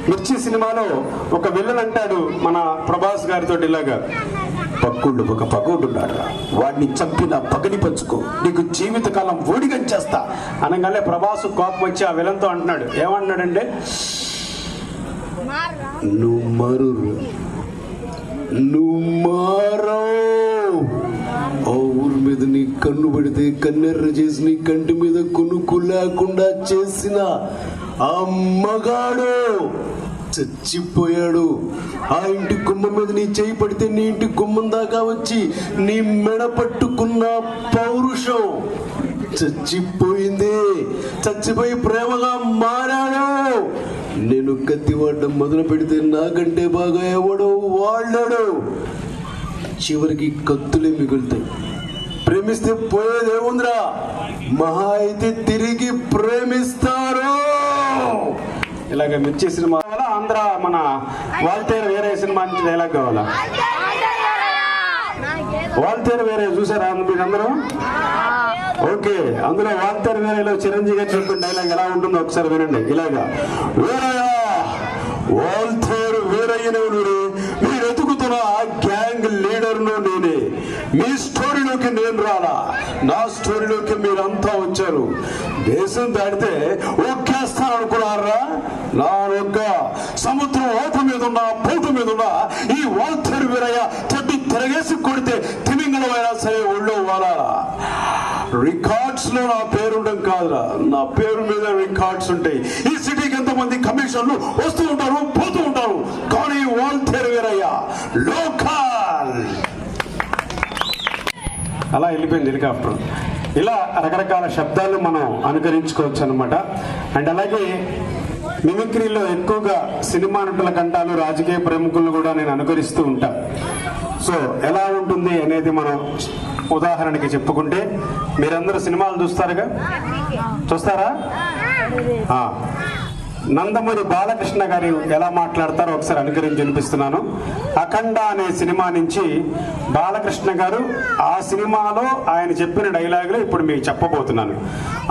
మిర్చి సినిమాలో ఒక విలన్ అంటాడు మన ప్రభాస్ గారితో ఇలాగా, పక్కుళ్ళు ఒక పగోడున్నాడు, వాడిని చంపిన పగని పంచుకో, నీకు జీవితకాలం ఓడిగం చేస్తా అనగానే ప్రభాస్ కోపం వచ్చి ఆ విలన్తో అంటున్నాడు, ఏమన్నాడంటే, నువ్వు మారో ఆ ఊరి మీద నీ కన్ను పడితే కన్నెర్ర చేసి నీ కంటి మీద కొనుక్కు లేకుండా చేసిన ఆ మగాడు చచ్చిపోయాడు. ఆ ఇంటి గుమ్మం మీద నీ చేయి పడితే నీ ఇంటి గుమ్మం దాకా వచ్చి నీ మెడ పట్టుకున్న పౌరుషం చచ్చిపోయింది. చచ్చిపోయి ప్రేమగా మారాడు. నేను కత్తి వాడడం మొదలు పెడితే నాకంటే బాగా ఎవడో వాడాడు. చివరికి కత్తులే మిగులుతాయి. ప్రేమిస్తే పోయేదేముందిరా, మహా అయితే తిరిగి ప్రేమిస్తారు. ఇలాగ మిర్చి సినిమా కావాలా, ఆంధ్ర మన వాల్తేరు వేరే సినిమా నుంచి డైలాగ్ కావాలా? వాల్తేరు వేరే చూసారా మీరందరూ? ఓకే, అందులో వాల్తేరు వేరేలో చిరంజీవి గారు చెప్పిన డైలాగ్ ఎలా ఉంటుందో ఒకసారి వినండి. ఇలాగా, వేరయ్యా వాల్తేరు వేరయ్యను మీరు ఎదుగుతున్న ఆ గ్యాంగ్ లీడర్ను నేనే. మీ స్టోరీలోకి నేను రాలా, నా స్టోరీలోకి మీరంతా వచ్చారు. దేశం దాటితే ఒక్కేస్తాను అనుకున్నారా? నా ఒక్క సముద్రం ఓట మీద ఉన్న పోటు మీద ఉన్న ఈ వాల్తేరు వీరయ్య తడ్డు తిరగేసి కొడితే తిమింగళమైనా సరే ఒళ్ళో వాలాలా. రికార్డ్స్ లో నా పేరుండడం కాదురా, నా పేరు మీద రికార్డ్స్ ఉంటాయి. ఈ సిటీకి ఎంతమంది కమిషన్లు వస్తూ ఉంటారు, పోతూ ఉంటారు, కానీ వాల్తేరు వీరయ్య లోకల్. అలా వెళ్ళిపోయింది హెలికాప్టర్. ఇలా రకరకాల శబ్దాలు మనం అనుకరించుకోవచ్చు అనమాట. అండ్ అలాగే మిమిక్రీలో ఎక్కువగా సినిమా నటుల కంటాలు, రాజకీయ ప్రముఖులను కూడా నేను అనుకరిస్తూ ఉంటా. సో ఎలా ఉంటుంది అనేది మనం ఉదాహరణకి చెప్పుకుంటే, మీరందరూ సినిమాలు చూస్తారా? నందమూరి బాలకృష్ణ గారు ఎలా మాట్లాడతారో ఒకసారి అనుకరించి వినిపిస్తున్నాను. అఖండ అనే సినిమా నుంచి బాలకృష్ణ గారు ఆ సినిమాలో ఆయన చెప్పిన డైలాగులు ఇప్పుడు మీకు చెప్పబోతున్నాను.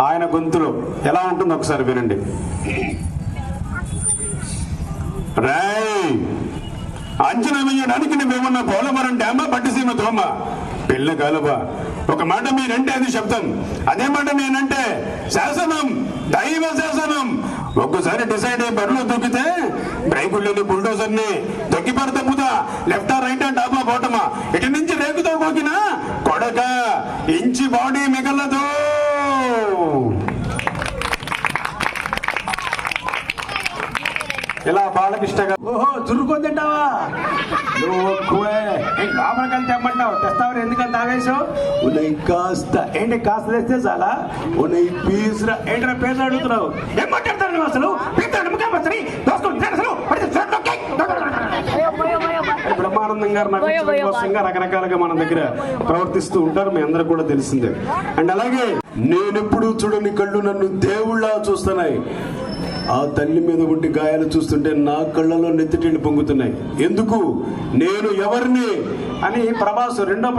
ఆయన గొంతులో ఎలా ఉంటుందో ఒకసారి వినండి. రాయ్ అంచనా వేయడానికి నువ్వేమన్నా పోలవరం డ్యామా పట్టిసీమ దోమ పిల్ల కాలువ. ఒక మాట మీరంటే అది శబ్దం, అదే మాట నేనంటే శాసనం, దైవ శాసనం. ఒక్కసారి డిసైడ్ అయ్యి బరిలో దొక్కితే బ్రేకుల్లోని బుల్డోజర్ని దొక్కి పడతా లెఫ్టా రైటా డాబా బోటమా ఇటు నుంచి రేకుతో కోకినా కొడక ఇంచి బాడీ మిగలదు. ఇలా బాలకృష్ణ గారు, ఓహో చురుకొని తింటావా నువ్వు, లోపలికి వెళ్తే తెమ్మంటావు, తెస్తావు, ఎందుకంత ఆవేశం? ఉన్నాయి కాస్త ఏంటి, కాస్త తెస్తే చాలా ఉన్నాయి పీసురా. ఏంటన్నా పేరు అడుగుతున్నావు? ఏం మాట్లాడతాను అసలు? బ్రహ్మానందం గారు నవ్వించడంగా రకరకాలుగా మన దగ్గర ప్రవర్తిస్తూ ఉంటారు, మీ అందరూ కూడా తెలిసిందే. అండ్ అలాగే నేనెప్పుడు చూడని కళ్ళు నన్ను దేవుళ్ళ చూస్తున్నాయి. ఆ తల్లి మీద ఉండి గాయాలు చూస్తుంటే నా కళ్ళలో నెత్తిటిళ్ళు పొంగుతున్నాయి. ఎందుకు, నేను ఎవరిని అని ప్రభాస్ రెండో